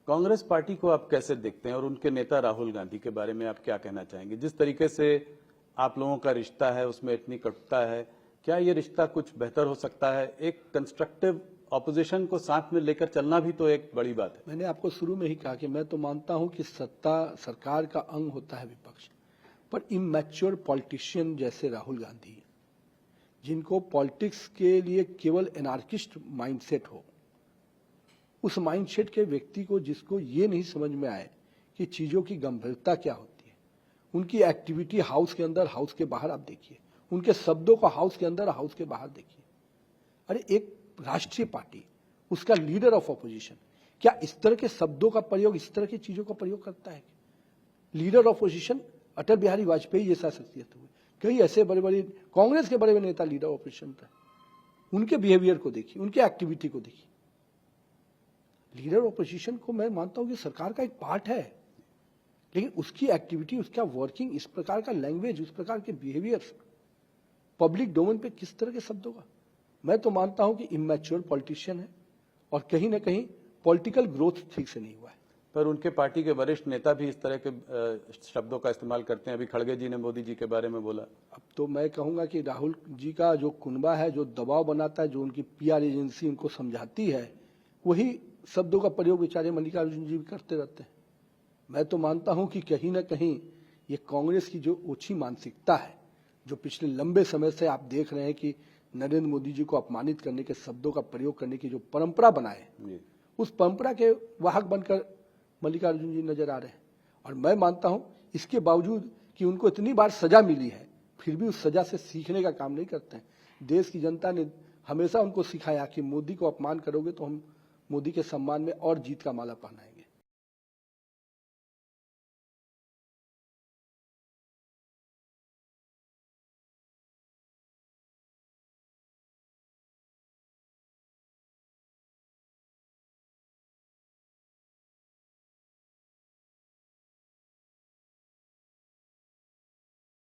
Congress party को आप कैसे देखते हैं और उनके नेता राहुल गांधी के बारे में आप क्या कहना चाहेंगे? जिस तरीके से आप लोगों का रिश्ता है उसमें इतनी कटुता है, क्या ये रिश्ता कुछ बेहतर हो सकता है? एक कंस्ट्रक्टिव ऑपोजिशन को साथ में लेकर चलना भी तो एक बड़ी बात है। मैंने आपको शुरू में ही कहा कि मैं तो मानता हूं कि सत्ता सरकार का अंग होता है विपक्ष, पर इमैच्योर पॉलिटिशियन जैसे राहुल गांधी, जिनको पॉलिटिक्स के लिए केवल एनार्किस्ट माइंडसेट हो, उस माइंडसेट के व्यक्ति को जिसको ये नहीं समझ में आए कि चीजों की गंभीरता क्या होती है, उनकी एक्टिविटी हाउस के अंदर हाउस के बाहर आप देखिए, उनके शब्दों को हाउस के अंदर हाउस के बाहर देखिए। अरे एक राष्ट्रीय पार्टी, उसका लीडर ऑफ अपोजिशन क्या इस तरह के शब्दों का प्रयोग, इस तरह की चीजों का प्रयोग करता है? Leader of opposition Atal Bihari Vajpayee जैसा शख्सियत हुए, कई ऐसे बड़े बड़े कांग्रेस के बड़े बड़े नेता लीडर ऑफ अपोजिशन थे, उनके बिहेवियर को देखिए, उनके एक्टिविटी को देखिए। लीडर ऑफ अपोजिशन को मैं मानता हूं कि सरकार का एक पार्ट है, लेकिन उसकी एक्टिविटी, उसका वर्किंग, इस प्रकार का लैंग्वेज, उस प्रकार के बिहेवियर पब्लिक डोमेन पे किस तरह के शब्दों का, मैं तो मानता हूं कि इमैच्योर पॉलिटिशियन है और कहीं ना कहीं पॉलिटिकल ग्रोथ ठीक से नहीं हुआ है। पर उनके पार्टी के वरिष्ठ नेता भी इस तरह के शब्दों का इस्तेमाल करते हैं। अभी खड़गे जी ने मोदी जी के बारे में बोला। अब तो मैं कहूंगा कि राहुल जी का जो कुनबा है, जो दबाव बनाता है, जो उनकी पीआर एजेंसी उनको समझाती है, वही शब्दों का प्रयोग बेचारे मल्लिकार्जुन जी भी करते रहते हैं। मैं तो मानता हूं कि कहीं ना कहीं ये कांग्रेस की जो ओछी मानसिकता है, जो पिछले लंबे समय से आप देख रहे हैं कि नरेंद्र मोदी जी को अपमानित करने के शब्दों का प्रयोग करने की जो परंपरा बनाए, उस परंपरा के वाहक बनकर मल्लिकार्जुन जी नजर आ रहे हैं। और मैं मानता हूं इसके बावजूद कि उनको इतनी बार सजा मिली है, फिर भी उस सजा से सीखने का काम नहीं करते हैं। देश की जनता ने हमेशा उनको सिखाया कि मोदी को अपमान करोगे तो हम मोदी के सम्मान में और जीत का माला पहनाएंगे।